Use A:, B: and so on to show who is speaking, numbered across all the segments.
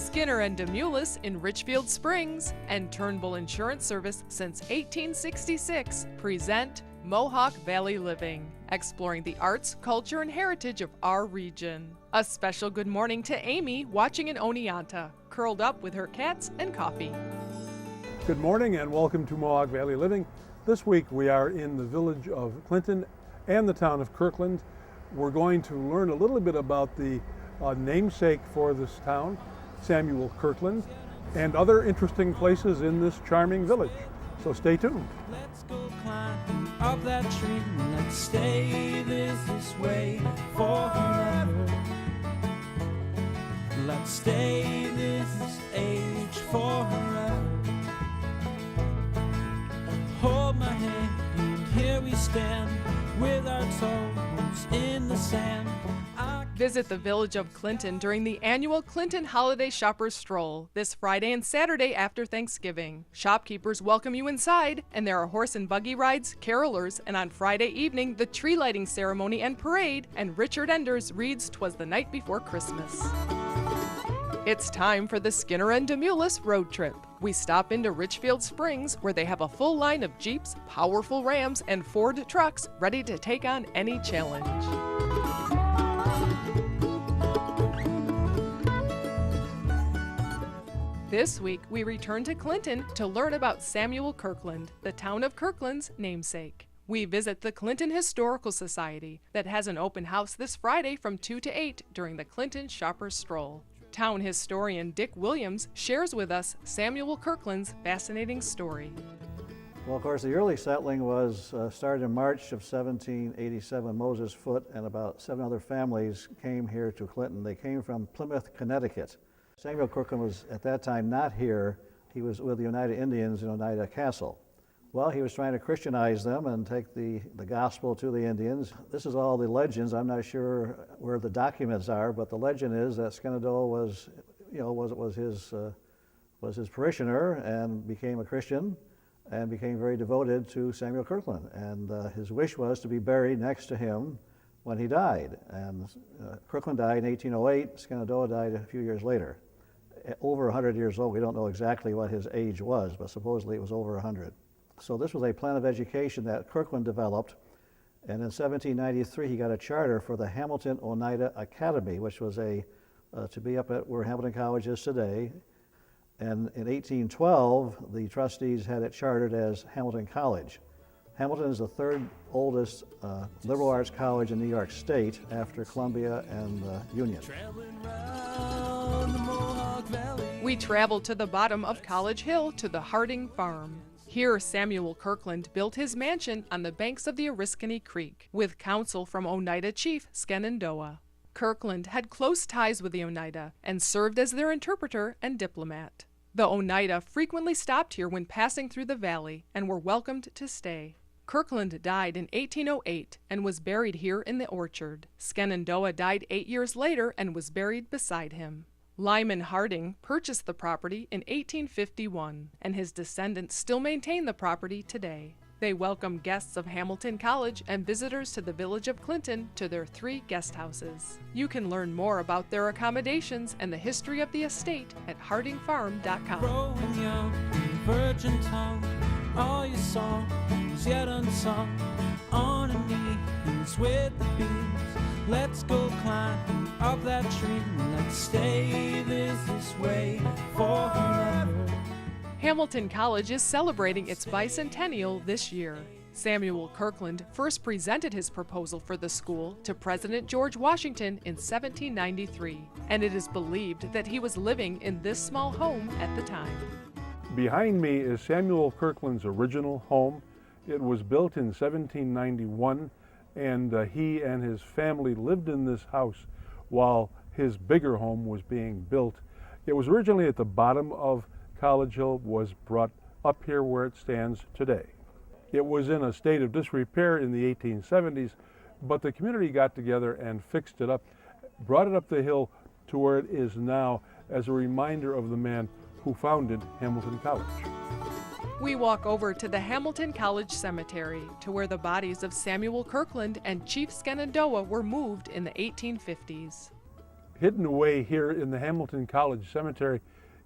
A: Skinner and Demoulas in Richfield Springs and Turnbull Insurance Service since 1866 present Mohawk Valley Living, exploring the arts, culture, and heritage of our region. A special good morning to Amy watching in Oneonta, curled up with her cats and coffee.
B: Good morning and welcome to Mohawk Valley Living. This week we are in the village of Clinton and the town of Kirkland. We're going to learn a little bit about the namesake for this town, Samuel Kirkland, and other interesting places in this charming village. So stay tuned.
C: Let's go climb up that tree. Let's stay this way forever. Let's stay this age forever. Hold my hand, here we stand with our toes in the sand.
A: Visit the village of Clinton during the annual Clinton Holiday Shoppers Stroll this Friday and Saturday after Thanksgiving. Shopkeepers welcome you inside, and there are horse and buggy rides, carolers, and on Friday evening, the tree lighting ceremony and parade, and Richard Enders reads "'Twas the Night Before Christmas." It's time for the Skinner and Demoulas road trip. We stop into Richfield Springs, where they have a full line of Jeeps, powerful Rams, and Ford trucks ready to take on any challenge. This week, we return to Clinton to learn about Samuel Kirkland, the town of Kirkland's namesake. We visit the Clinton Historical Society that has an open house this Friday from 2 to 8 during the Clinton Shoppers Stroll. Town historian Dick Williams shares with us Samuel Kirkland's fascinating story.
D: Well, of course, the early settling was started in March of 1787. Moses Foote and about 7 other families came here to Clinton. They came from Plymouth, Connecticut. Samuel Kirkland was at that time not here. He was with the Oneida Indians in Oneida Castle. Well, he was trying to Christianize them and take the gospel to the Indians. This is all the legends. I'm not sure where the documents are, but the legend is that Shenandoah was his parishioner and became a Christian and became very devoted to Samuel Kirkland. And his wish was to be buried next to him when he died. And Kirkland died in 1808. Shenandoah died a few years later. Over 100 years old. We don't know exactly what his age was, but supposedly it was over 100. So this was a plan of education that Kirkland developed, and in 1793 he got a charter for the Hamilton Oneida Academy, which was to be up at where Hamilton College is today. And in 1812, the trustees had it chartered as Hamilton College. Hamilton is the 3rd oldest liberal arts college in New York State after Columbia and Union.
A: We travel to the bottom of College Hill to the Harding Farm. Here, Samuel Kirkland built his mansion on the banks of the Oriskany Creek, with counsel from Oneida chief Shenandoah. Kirkland had close ties with the Oneida and served as their interpreter and diplomat. The Oneida frequently stopped here when passing through the valley and were welcomed to stay. Kirkland died in 1808 and was buried here in the orchard. Shenandoah died 8 years later and was buried beside him. Lyman Harding purchased the property in 1851, and his descendants still maintain the property today. They welcome guests of Hamilton College and visitors to the village of Clinton to their 3 guest houses. You can learn more about their accommodations and the history of the estate at hardingfarm.com.
C: Growing young, virgin tongue, all your songs yet unsung, on a knees with the bees. Let's go climb up that tree. Let's stay this way forever.
A: Hamilton College is celebrating its bicentennial this year. Samuel Kirkland first presented his proposal for the school to President George Washington in 1793, and it is believed that he was living in this small home at the time.
B: Behind me is Samuel Kirkland's original home. It was built in 1791, and he and his family lived in this house while his bigger home was being built. It was originally at the bottom of College Hill, was brought up here where it stands today. It was in a state of disrepair in the 1870s, but the community got together and fixed it up, brought it up the hill to where it is now as a reminder of the man who founded Hamilton College.
A: We walk over to the Hamilton College Cemetery, to where the bodies of Samuel Kirkland and Chief Shenandoah were moved in the 1850s.
B: hidden away here in the Hamilton College Cemetery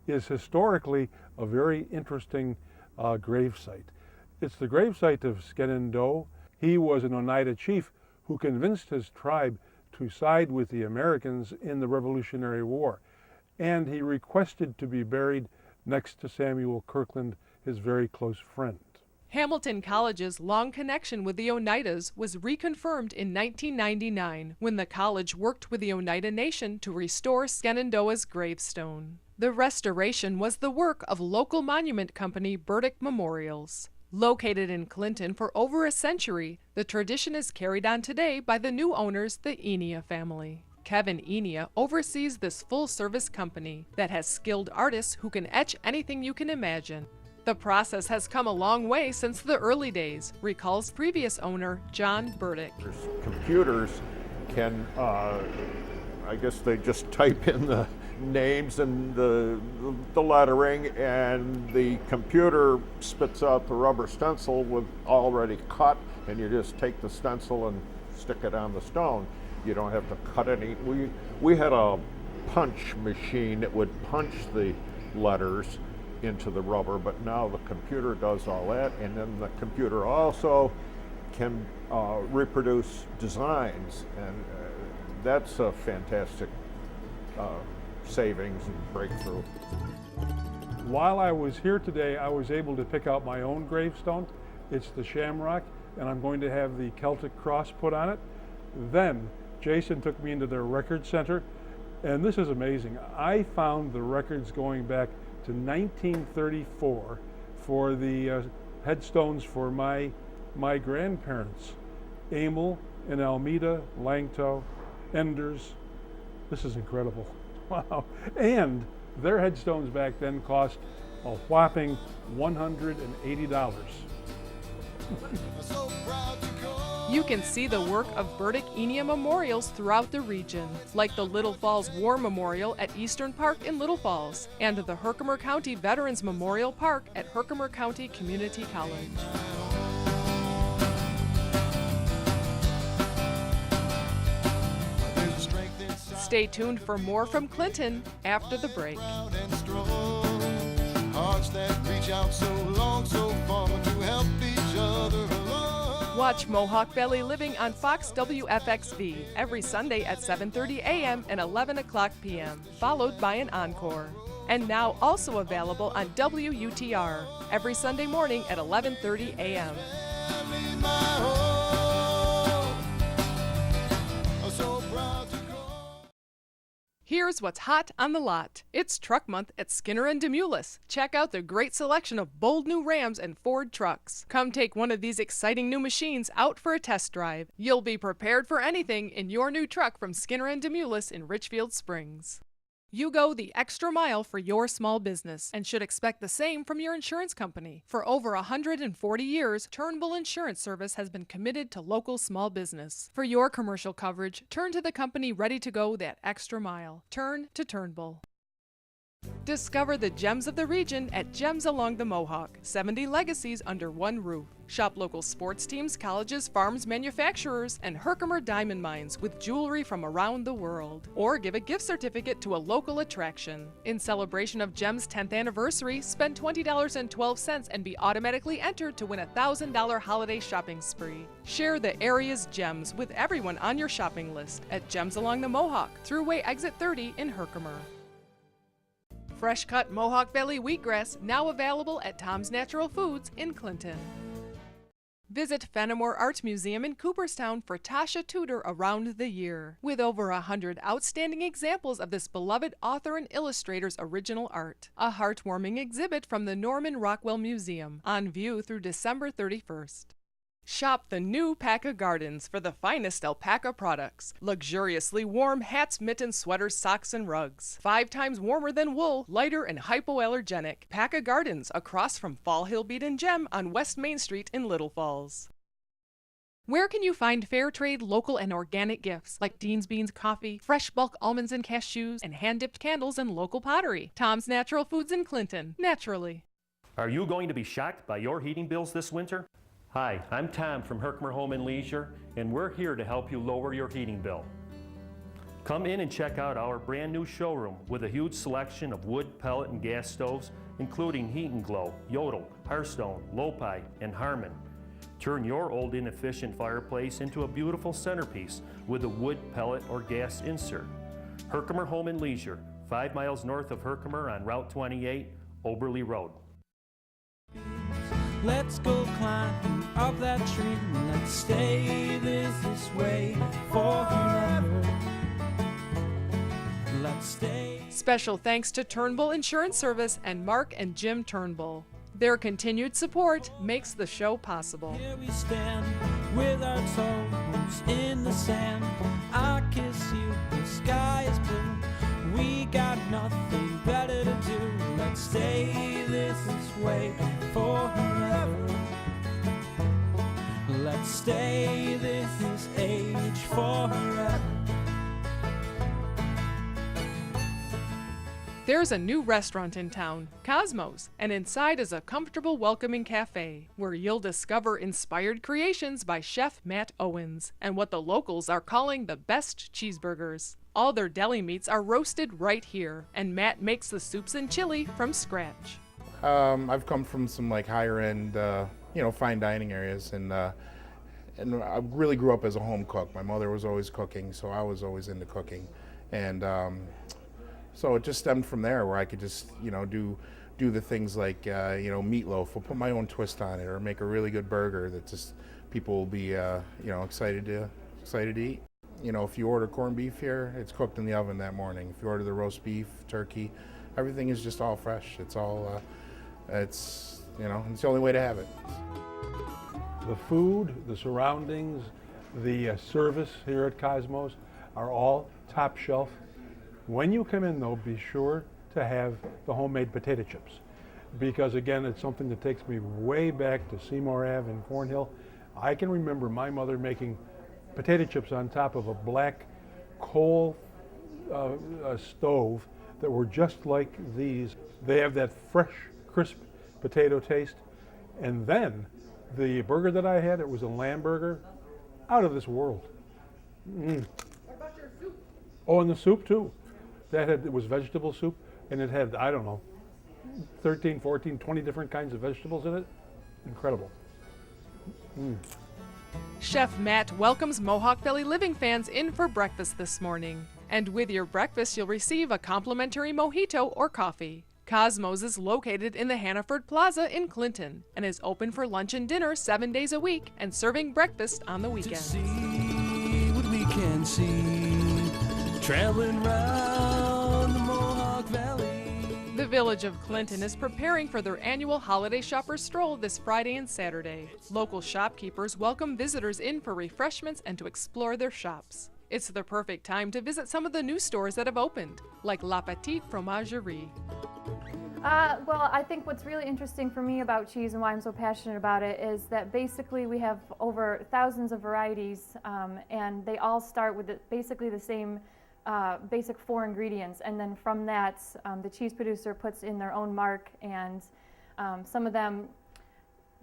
B: is historically a very interesting grave site. It's the gravesite of Shenandoah. He was an Oneida chief who convinced his tribe to side with the Americans in the Revolutionary War. And he requested to be buried next to Samuel Kirkland, his very close friend.
A: Hamilton College's long connection with the Oneidas was reconfirmed in 1999 when the college worked with the Oneida Nation to restore Shenandoah's gravestone. The restoration was the work of local monument company Burdick Memorials. Located in Clinton for over a century, the tradition is carried on today by the new owners, the Enia family. Kevin Enia oversees this full-service company that has skilled artists who can etch anything you can imagine. The process has come a long way since the early days, recalls previous owner John Burdick.
E: Computers can, I guess they just type in the names and the lettering, and the computer spits out the rubber stencil with already cut, and you just take the stencil and stick it on the stone. You don't have to cut any. We had a punch machine that would punch the letters into the rubber, but now the computer does all that, and then the computer also can reproduce designs, and that's a fantastic savings and breakthrough.
B: While I was here today, I was able to pick out my own gravestone. It's the shamrock, and I'm going to have the Celtic cross put on it. Then Jason took me into their record center, and this is amazing. I found the records going back to 1934 for the headstones for my grandparents, Emil and Almeda Langto Enders. This is incredible. Wow. And their headstones back then cost a whopping $180.
A: You can see the work of Burdick Enia memorials throughout the region, like the Little Falls War Memorial at Eastern Park in Little Falls, and the Herkimer County Veterans Memorial Park at Herkimer County Community College. Stay tuned for more from Clinton after the break. Watch Mohawk Valley Living on Fox WFXV every Sunday at 7:30 a.m. and 11 o'clock p.m., followed by an encore. And now also available on WUTR every Sunday morning at 11:30 a.m. Here's what's hot on the lot. It's Truck Month at Skinner and Demoulas. Check out the great selection of bold new Rams and Ford trucks. Come take one of these exciting new machines out for a test drive. You'll be prepared for anything in your new truck from Skinner and Demoulas in Richfield Springs. You go the extra mile for your small business and should expect the same from your insurance company. For over 140 years, Turnbull Insurance Service has been committed to local small business. For your commercial coverage, turn to the company ready to go that extra mile. Turn to Turnbull. Discover the gems of the region at Gems Along the Mohawk. 70 legacies under one roof. Shop local sports teams, colleges, farms, manufacturers, and Herkimer diamond mines with jewelry from around the world. Or give a gift certificate to a local attraction. In celebration of Gems' 10th anniversary, spend $20.12 and be automatically entered to win a $1,000 holiday shopping spree. Share the area's gems with everyone on your shopping list at Gems Along the Mohawk, Thruway Exit 30 in Herkimer. Fresh cut Mohawk Valley wheatgrass now available at Tom's Natural Foods in Clinton. Visit Fenimore Art Museum in Cooperstown for Tasha Tudor around the year, with over 100 outstanding examples of this beloved author and illustrator's original art. A heartwarming exhibit from the Norman Rockwell Museum, on view through December 31st. Shop the new Paca Gardens for the finest alpaca products. Luxuriously warm hats, mittens, sweaters, socks, and rugs. 5 times warmer than wool, lighter and hypoallergenic. Paca Gardens, across from Fall Hill Beat and Gem on West Main Street in Little Falls. Where can you find fair trade, local, and organic gifts like Dean's Beans coffee, fresh bulk almonds and cashews, and hand-dipped candles and local pottery? Tom's Natural Foods in Clinton, naturally.
F: Are you going to be shocked by your heating bills this winter? Hi, I'm Tom from Herkimer Home and Leisure, and we're here to help you lower your heating bill. Come in and check out our brand new showroom with a huge selection of wood, pellet, and gas stoves, including Heat and Glow, Yodel, Hearthstone, Lopi, and Harmon. Turn your old inefficient fireplace into a beautiful centerpiece with a wood, pellet, or gas insert. Herkimer Home and Leisure, 5 miles north of Herkimer on Route 28, Oberly Road.
C: Let's go climb up that tree. Let's stay this way forever. Let's stay.
A: Special thanks to Turnbull Insurance Service and Mark and Jim Turnbull. Their continued support makes the show possible.
C: Here we stand with our toes in the sand. I kiss you, the sky is blue. We got nothing better to do. Let's stay this way forever. Let's stay this age forever.
A: There's a new restaurant in town, Cosmos, and inside is a comfortable, welcoming cafe where you'll discover inspired creations by Chef Matt Owens and what the locals are calling the best cheeseburgers. All their deli meats are roasted right here, and Matt makes the soups and chili from scratch.
G: I've come from some like higher end, fine dining areas, and I really grew up as a home cook. My mother was always cooking, so I was always into cooking, and so it just stemmed from there, where I could just do the things like meatloaf, or put my own twist on it, or make a really good burger that just people will be excited to eat. If you order corned beef here, it's cooked in the oven that morning. If you order the roast beef, turkey, everything is just all fresh. It's all, it's the only way to have it.
B: The food, the surroundings, the service here at Cosmos are all top shelf. When you come in, though, be sure to have the homemade potato chips, because again, it's something that takes me way back to Seymour Ave in Cornhill. I can remember my mother making potato chips on top of a black coal stove that were just like these. They have that fresh, crisp potato taste. And then the burger that I had, it was a lamb burger, out of this world. What about your soup? Oh, and the soup too. It was vegetable soup, and it had, 13, 14, 20 different kinds of vegetables in it. Incredible.
A: Chef Matt welcomes Mohawk Valley Living fans in for breakfast this morning. And with your breakfast, you'll receive a complimentary mojito or coffee. Cosmos is located in the Hannaford Plaza in Clinton and is open for lunch and dinner 7 days a week and serving breakfast on the weekends.
C: See what we can see, traveling round the Mohawk Valley.
A: The village of Clinton is preparing for their annual holiday shopper stroll this Friday and Saturday. Local shopkeepers welcome visitors in for refreshments and to explore their shops. It's the perfect time to visit some of the new stores that have opened, like La Petite Fromagerie.
H: Well, I think what's really interesting for me about cheese and why I'm so passionate about it is that basically we have over thousands of varieties, and they all start with basically the same basic 4 ingredients, and then from that the cheese producer puts in their own mark, and some of them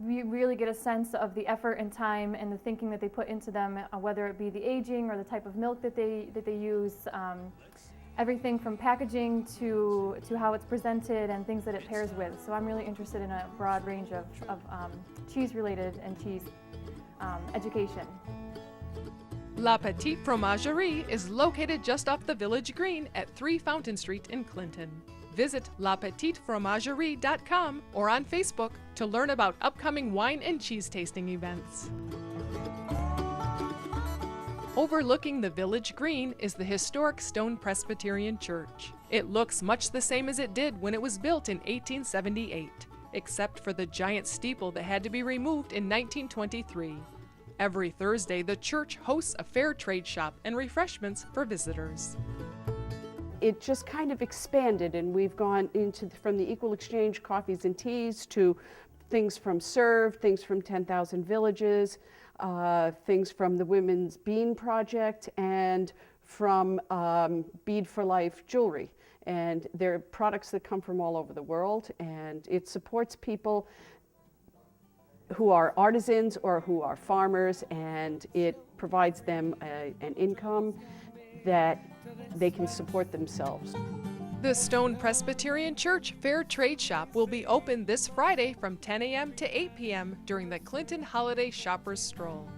H: you really get a sense of the effort and time and the thinking that they put into them, whether it be the aging or the type of milk that they use, everything from packaging to how it's presented and things that it pairs with. So I'm really interested in a broad range of cheese related and cheese education.
A: La Petite Fromagerie is located just off the Village Green at 3 Fountain Street in Clinton. Visit lapetitefromagerie.com or on Facebook to learn about upcoming wine and cheese tasting events. Overlooking the Village Green is the historic Stone Presbyterian Church. It looks much the same as it did when it was built in 1878, except for the giant steeple that had to be removed in 1923. Every Thursday, the church hosts a fair trade shop and refreshments for visitors.
I: It just kind of expanded, and we've gone from the equal exchange coffees and teas to things from Serve, things from 10,000 Villages, things from the Women's Bean Project, and from Bead for Life jewelry. And they're products that come from all over the world, and it supports people who are artisans or who are farmers, and it provides them an income that they can support themselves.
A: The Stone Presbyterian Church Fair Trade Shop will be open this Friday from 10 a.m. to 8 p.m. during the Clinton Holiday Shoppers Stroll.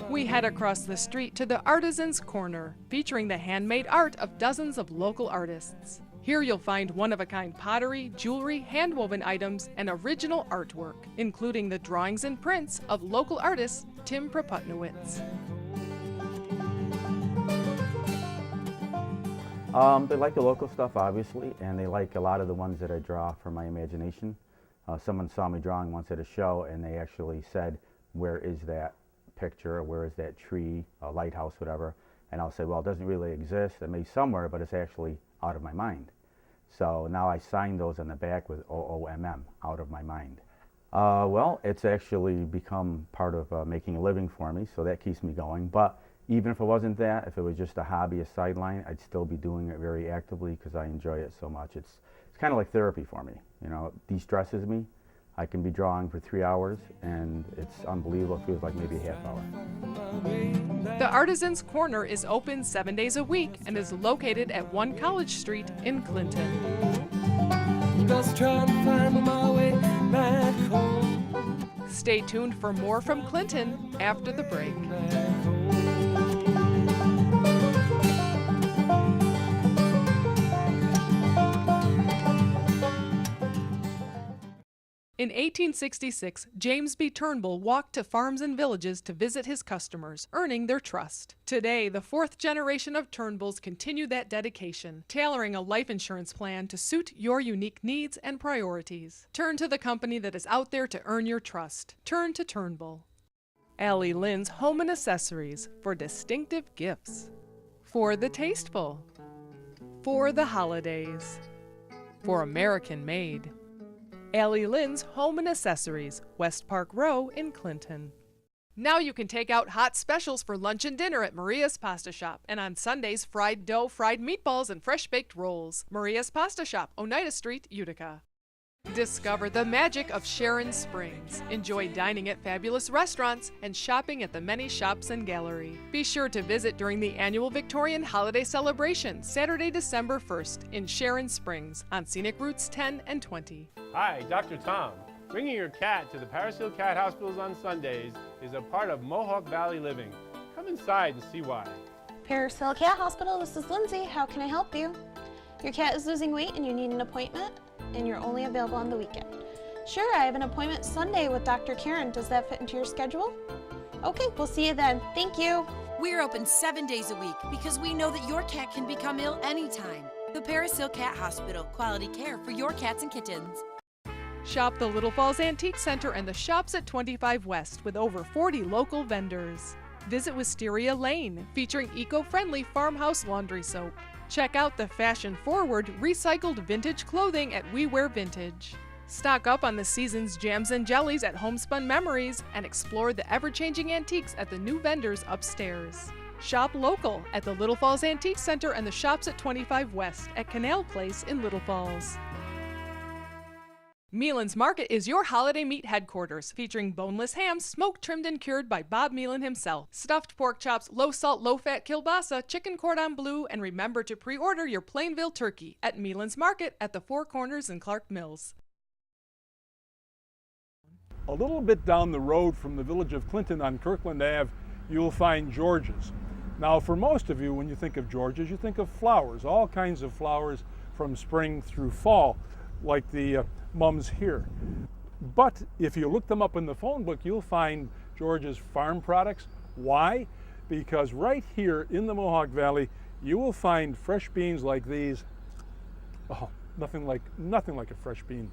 A: We head across the street to the Artisans Corner, featuring the handmade art of dozens of local artists. Here you'll find one-of-a-kind pottery, jewelry, handwoven items, and original artwork, including the drawings and prints of local artist Tim Proputnowitz.
J: They like the local stuff, obviously, and they like a lot of the ones that I draw from my imagination. Someone saw me drawing once at a show, and they actually said, where is that picture, or where is that tree, a lighthouse, whatever? And I'll say, well, it doesn't really exist. It may be somewhere, but it's actually out of my mind. So now I sign those on the back with OOMM, out of my mind. Well, it's actually become part of making a living for me, so that keeps me going. But even if it wasn't that, if it was just a hobby, a sideline, I'd still be doing it very actively because I enjoy it so much. It's kind of like therapy for me. You know, it de-stresses me. I can be drawing for 3 hours, and it's unbelievable. It feels like maybe a half hour.
A: The Artisans Corner is open 7 days a week and is located at 1 College Street in Clinton.
C: Just trying to find my way back home.
A: Stay tuned for more from Clinton after the break. In 1866, James B. Turnbull walked to farms and villages to visit his customers, earning their trust. Today, the 4th generation of Turnbulls continue that dedication, tailoring a life insurance plan to suit your unique needs and priorities. Turn to the company that is out there to earn your trust. Turn to Turnbull. Allie Lynn's Home and Accessories for distinctive gifts. For the tasteful. For the holidays. For American made. Allie Lynn's Home and Accessories, West Park Row in Clinton. Now you can take out hot specials for lunch and dinner at Maria's Pasta Shop, and on Sundays, fried dough, fried meatballs, and fresh-baked rolls. Maria's Pasta Shop, Oneida Street, Utica. Discover the magic of Sharon Springs. Enjoy dining at fabulous restaurants and shopping at the many shops and gallery. Be sure to visit during the annual Victorian Holiday Celebration, Saturday, December 1st in Sharon Springs on Scenic Routes 10 and 20.
K: Hi, Dr. Tom. Bringing your cat to the Paris Hill Cat Hospitals on Sundays is a part of Mohawk Valley living. Come inside and see why.
L: Paris Hill Cat Hospital, this is Lindsay. How can I help you? Your cat is losing weight and you need an appointment, and you're only available on the weekend. Sure, I have an appointment Sunday with Dr. Karen. Does that fit into your schedule? Okay, we'll see you then. Thank you.
M: We're open 7 days a week because we know that your cat can become ill anytime. The Paris Hill Cat Hospital, quality care for your cats and kittens.
A: Shop the Little Falls Antique Center and the Shops at 25 West with over 40 local vendors. Visit Wisteria Lane, featuring eco-friendly farmhouse laundry soap. Check out the fashion-forward, recycled vintage clothing at We Wear Vintage. Stock up on the season's jams and jellies at Homespun Memories and explore the ever-changing antiques at the new vendors upstairs. Shop local at the Little Falls Antique Center and the Shops at 25 West at Canal Place in Little Falls. Meelan's Market is your holiday meat headquarters, featuring boneless hams, smoked, trimmed, and cured by Bob Meelan himself, stuffed pork chops, low-salt, low-fat kielbasa, chicken cordon bleu, and remember to pre-order your Plainville turkey at Meelan's Market at the Four Corners in Clark Mills.
B: A little bit down the road from the village of Clinton on Kirkland Ave, you'll find George's. Now, for most of you, when you think of George's, you think of flowers, all kinds of flowers from spring through fall, like the mums here. But if you look them up in the phone book, you'll find George's farm products. Why? Because right here in the Mohawk Valley, you will find fresh beans like these. Oh, nothing like a fresh bean.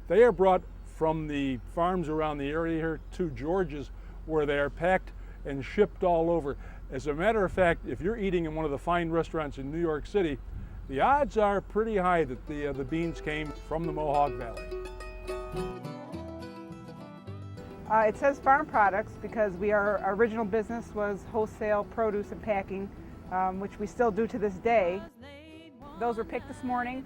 B: They are brought from the farms around the area here to George's, where they are packed and shipped all over. As a matter of fact, if you're eating in one of the fine restaurants in New York City, the odds are pretty high that the beans came from the Mohawk Valley.
N: It says farm products because our original business was wholesale produce and packing, which we still do to this day. Those were picked this morning.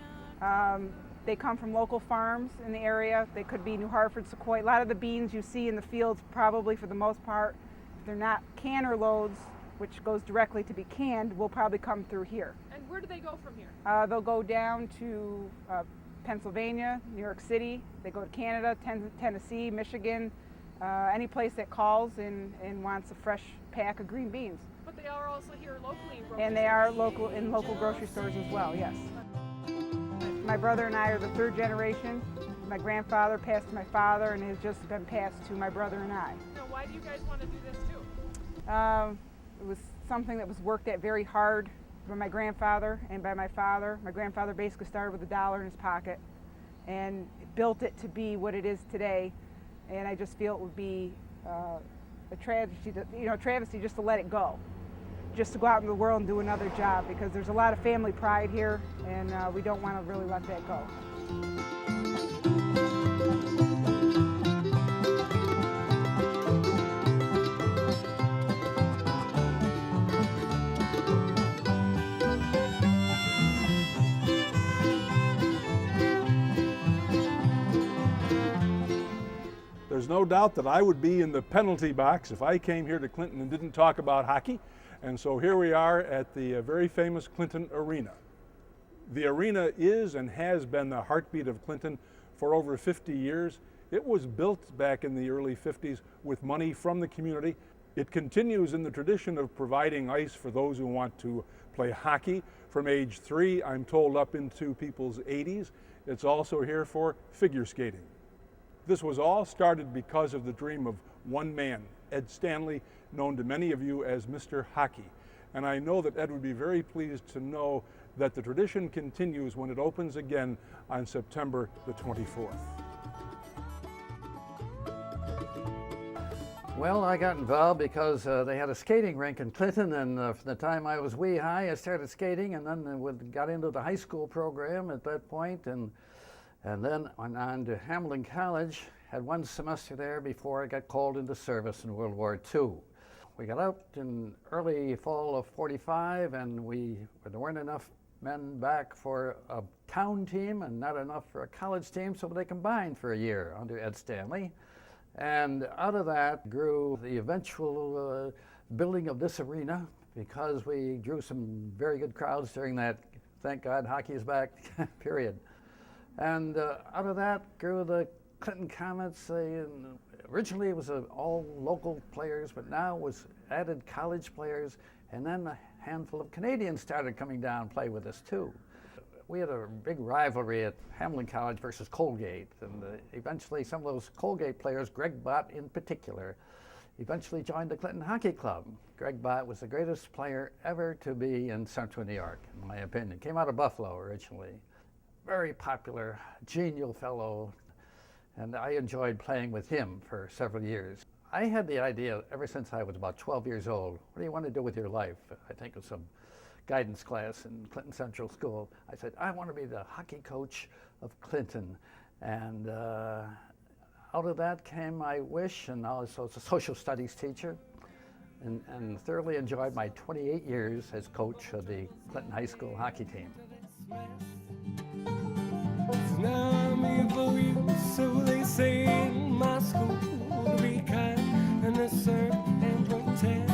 N: They come from local farms in the area. They could be New Hartford, Sequoia. A lot of the beans you see in the fields, probably for the most part, if they're not canner loads, which goes directly to be canned, will probably come through here.
A: And where do they go from here?
N: They'll go down to Pennsylvania, New York City. They go to Canada, Tennessee, Michigan, any place that calls and wants a fresh pack of green beans.
A: But they are also here locally in grocery
N: And they are in local grocery stores as well, yes. My brother and I are the third generation. My grandfather passed to my father and has just been passed to my brother and I.
A: Now, why do you guys want to do this too?
N: It was something that was worked at very hard by my grandfather and by my father. My grandfather basically started with $1 in his pocket and built it to be what it is today. And I just feel it would be a travesty just to let it go, just to go out in the world and do another job, because there's a lot of family pride here, and we don't want to really let that go.
B: There's no doubt that I would be in the penalty box if I came here to Clinton and didn't talk about hockey. And so here we are at the very famous Clinton Arena. The arena is and has been the heartbeat of Clinton for over 50 years. It was built back in the early 50s with money from the community. It continues in the tradition of providing ice for those who want to play hockey from age 3, I'm told, up into people's 80s. It's also here for figure skating. This was all started because of the dream of one man, Ed Stanley, known to many of you as Mr. Hockey. And I know that Ed would be very pleased to know that the tradition continues when it opens again on September the 24th.
O: Well, I got involved because they had a skating rink in Clinton, and from the time I was wee high, I started skating, and then got into the high school program at that point, and then went on to Hamlin College, had one semester there before I got called into service in World War II. We got out in early fall of '45, and there weren't enough men back for a town team and not enough for a college team, so they combined for a year under Ed Stanley. And out of that grew the eventual building of this arena, because we drew some very good crowds during that, thank God hockey is back, period. And out of that grew the Clinton Comets. Originally it was all local players, but now it was added college players, and then a handful of Canadians started coming down and play with us too. We had a big rivalry at Hamlin College versus Colgate, and eventually some of those Colgate players, Greg Bott in particular, eventually joined the Clinton Hockey Club. Greg Bott was the greatest player ever to be in Central New York, in my opinion. Came out of Buffalo originally. Very popular, genial fellow, and I enjoyed playing with him for several years. I had the idea ever since I was about 12 years old, what do you want to do with your life? I think of some guidance class in Clinton Central School. I said, I want to be the hockey coach of Clinton. And out of that came my wish, and also as a social studies teacher, and thoroughly enjoyed my 28 years as coach of the Clinton High School hockey team.
C: Now I'm here for you, so they say in my school, to be kind and assert and protect.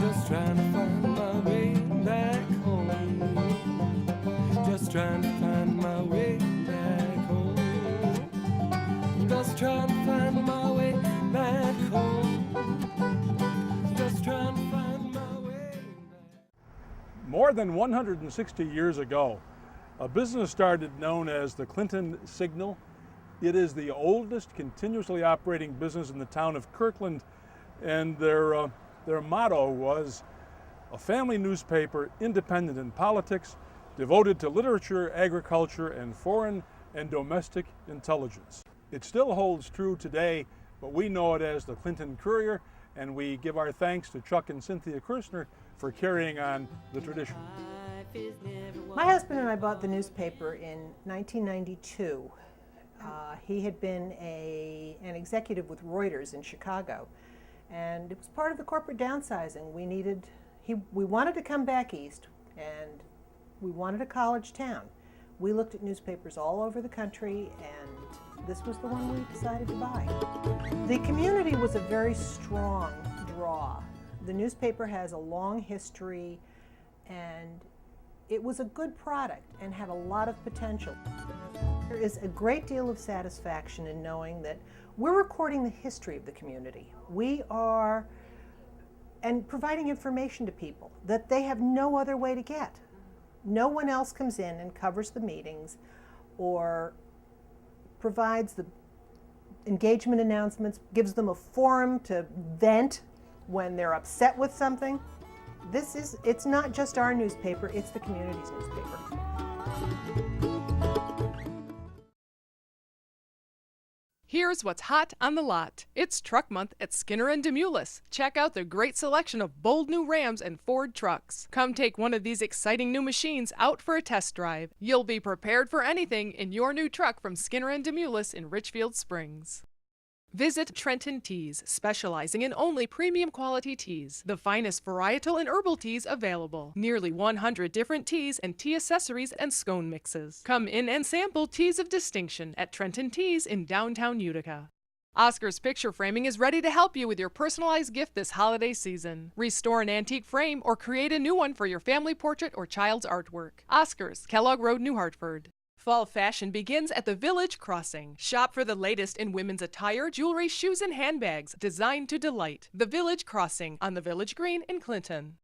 C: Just trying to find my way back home. Just trying to find my way back home. Just trying to find my way back home. Just trying to find my way back.
B: More than 160 years ago, a business started known as the Clinton Signal. It is the oldest continuously operating business in the town of Kirkland, and their motto was a family newspaper, independent in politics, devoted to literature, agriculture, and foreign and domestic intelligence. It still holds true today, but we know it as the Clinton Courier, and we give our thanks to Chuck and Cynthia Kirshner for carrying on the tradition.
P: My husband and I bought the newspaper in 1992. He had been an executive with Reuters in Chicago, and it was part of the corporate downsizing. We wanted to come back east, and we wanted a college town. We looked at newspapers all over the country, and this was the one we decided to buy. The community was a very strong draw. The newspaper has a long history, and it was a good product and had a lot of potential. There is a great deal of satisfaction in knowing that we're recording the history of the community. We are, and providing information to people that they have no other way to get. No one else comes in and covers the meetings or provides the engagement announcements, gives them a forum to vent when they're upset with something. It's not just our newspaper, it's the community's newspaper.
A: Here's what's hot on the lot. It's Truck Month at Skinner and Demoulas. Check out the great selection of bold new Rams and Ford trucks. Come take one of these exciting new machines out for a test drive. You'll be prepared for anything in your new truck from Skinner and Demoulas in Richfield Springs. Visit Trenton Teas, specializing in only premium quality teas. The finest varietal and herbal teas available. Nearly 100 different teas and tea accessories and scone mixes. Come in and sample teas of distinction at Trenton Teas in downtown Utica. Oscar's Picture Framing is ready to help you with your personalized gift this holiday season. Restore an antique frame or create a new one for your family portrait or child's artwork. Oscar's, Kellogg Road, New Hartford. Fall fashion begins at the Village Crossing. Shop for the latest in women's attire, jewelry, shoes, and handbags designed to delight. The Village Crossing on the Village Green in Clinton.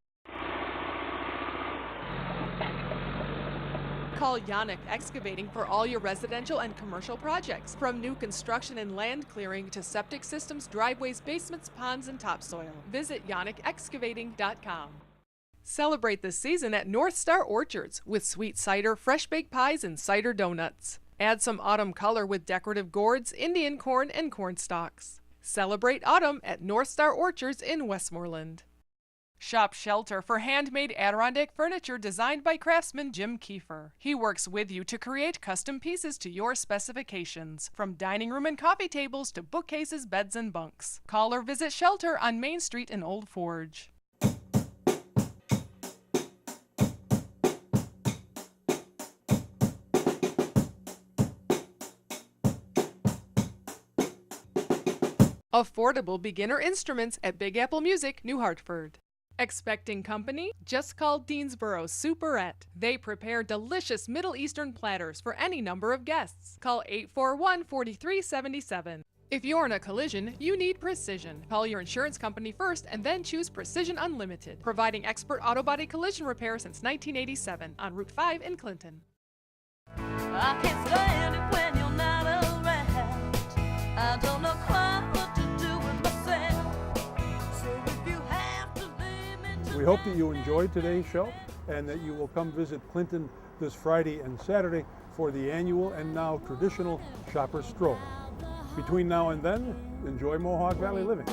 A: Call Yannick Excavating for all your residential and commercial projects. From new construction and land clearing to septic systems, driveways, basements, ponds, and topsoil. Visit yannickexcavating.com. Celebrate the season at North Star Orchards with sweet cider, fresh baked pies, and cider donuts. Add some autumn color with decorative gourds, Indian corn, and corn stalks. Celebrate autumn at North Star Orchards in Westmoreland. Shop Shelter for handmade Adirondack furniture designed by craftsman Jim Kiefer. He works with you to create custom pieces to your specifications, from dining room and coffee tables to bookcases, beds, and bunks. Call or visit Shelter on Main Street in Old Forge. Affordable beginner instruments at Big Apple Music, New Hartford. Expecting company? Just call Deansboro Superette. They prepare delicious Middle Eastern platters for any number of guests. Call 841-4377. If you're in a collision, you need precision. Call your insurance company first and then choose Precision Unlimited, providing expert auto body collision repair since 1987 on Route 5 in Clinton.
C: I can't stand it when you're not around. I don't know quite what to do with myself. So if you have to leave me to
B: We hope that you enjoyed today's show and that you will come visit Clinton this Friday and Saturday for the annual and now traditional Shopper Stroll. Between now and then, enjoy Mohawk Valley living.